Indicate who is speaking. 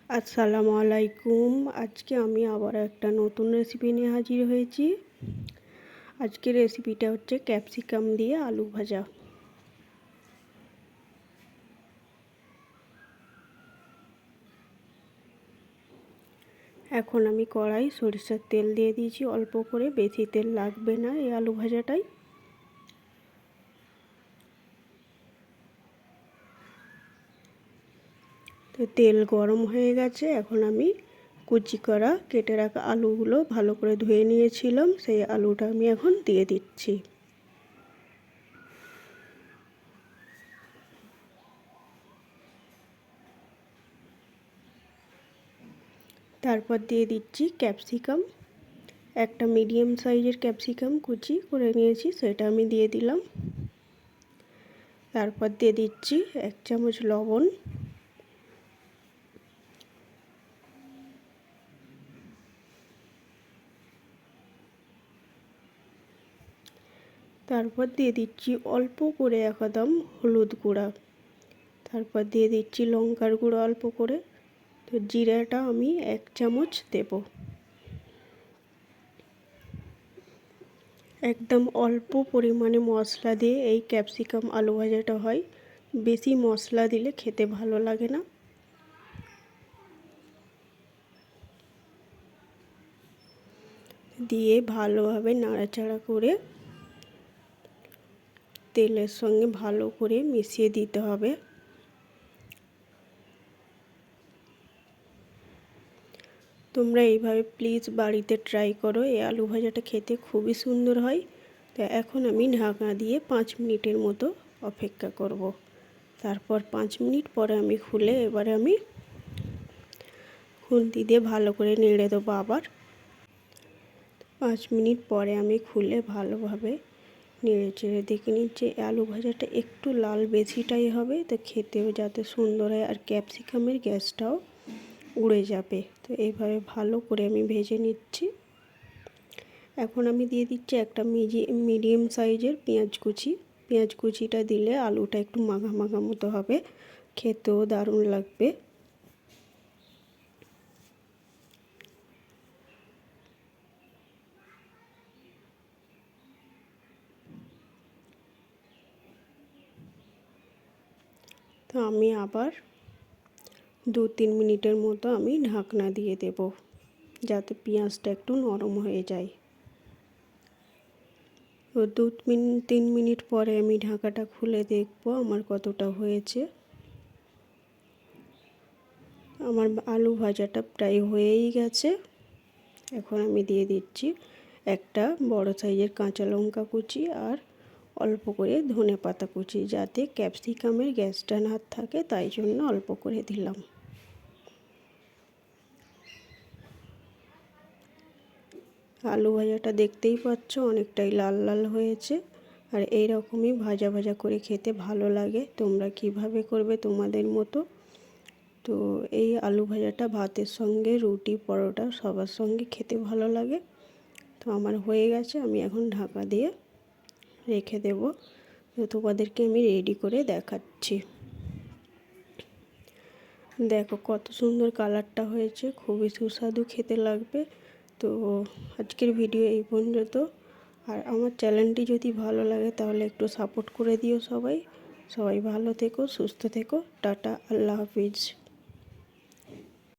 Speaker 1: আসসালামু আলাইকুম। আজকে আমি আবার একটা নতুন রেসিপি নিয়ে হাজির হয়েছি। আজকের রেসিপিটা হচ্ছে ক্যাপসিকাম দিয়ে আলু ভাজা। এখন আমি কড়াই সরিষার তেল দিয়ে দিয়েছি অল্প করে, বেশি তেল লাগবে না এই আলু ভাজাটাই। তো তেল গরম হয়ে গেছে, এখন আমি কুচি করা কেটে রাখা আলুগুলো ভালো করে ধুয়ে নিয়েছিলাম, সেই আলুটা আমি এখন দিয়ে দিচ্ছি। তারপর দিয়ে দিচ্ছি ক্যাপসিকাম। একটা মিডিয়াম সাইজের ক্যাপসিকাম কুচি করে নিয়েছি, সেটা আমি দিয়ে দিলাম। তারপর দিয়ে দিচ্ছি 1 চামচ লবণ, তারপর দিয়ে দিচ্ছি অল্প করে একদম হলুদ গুঁড়া, তারপর দিয়ে দিচ্ছি লঙ্কার গুঁড়ো অল্প করে। তো জিরাটা আমি 1 চামচ দেব। একদম অল্প পরিমাণে মশলা দিয়ে এই ক্যাপসিকাম আলু ভাজাটা হয়, বেশি মশলা দিলে খেতে ভালো লাগে না। দিয়ে ভালোভাবে নাড়াচাড়া করে তেলের সঙ্গে ভালো করে মিশিয়ে দিতে হবে। তোমরা এইভাবে প্লিজ বাড়িতে ট্রাই করো, এই আলু ভাজাটা খেতে খুবই সুন্দর হয়। তো এখন আমি ঢাকা দিয়ে 5 মিনিটের মতো অপেক্ষা করব। তারপর 5 মিনিট পরে আমি খুলে এবারে আমি খুন্তি দিয়ে ভালো করে নেড়ে দেবো আবার। 5 মিনিট পরে আমি খুলে ভালোভাবে নেড়ে চেড়ে দেখে নিচ্ছি আলু ভাজাটা একটু লাল বেশিটাই হবে, তো খেতেও যাতে সুন্দর হয় আর ক্যাপসিকামের গ্যাসটাও উড়ে যাবে। তো এইভাবে ভালো করে আমি ভেজে নিচ্ছি। এখন আমি দিয়ে দিচ্ছি একটা মিডিয়াম সাইজের পেঁয়াজ কুচি। পেঁয়াজ কুচিটা দিলে আলুটা একটু মাখা মাখা মতো হবে, খেতেও দারুণ লাগবে। তো আমি আবার 2-3 মিনিটের মতো আমি ঢাকনা দিয়ে দেব, যাতে পেঁয়াজটা একটু নরম হয়ে যায়। তো 2-3 মিনিট পরে আমি ঢাকাটা খুলে দেখব আমার কতটা হয়েছে। আমার আলু ভাজাটা প্রায় হয়েই গেছে। এখন আমি দিয়ে দিচ্ছি একটা বড় সাইজের কাঁচা লঙ্কা কুচি আর অল্প করে ধনেপাতা কুচি, যাতে ক্যাপসিকামের গ্যাসটা না থাকে, তাই জন্য অল্প করে দিলাম। আলু ভাজাটা দেখতেই পাচ্ছ অনেকটাই লাল লাল হয়েছে, আর এই রকমই ভাজা ভাজা করে খেতে ভালো লাগে। তোমরা কিভাবে করবে তোমাদের মতো। তো এই আলু ভাজাটা ভাতের সঙ্গে, রুটি, পরোটা সবার সঙ্গে খেতে ভালো লাগে। তো আমার হয়ে গেছে, আমি এখন ঢাকা দিয়ে রেখে দেব। তো তোমাদেরকে আমি রেডি করে দেখাচ্ছি। দেখো কত সুন্দর কালারটা হয়েছে, খুবই সুস্বাদু খেতে লাগবে। তো আজকের ভিডিও এই পর্যন্ত। আর আমার চ্যানেলটি যদি ভালো লাগে তাহলে একটু সাপোর্ট করে দিও সবাই। সবাই ভালো থেকো, সুস্থ থেকো। টাটা, আল্লাহ হাফিজ।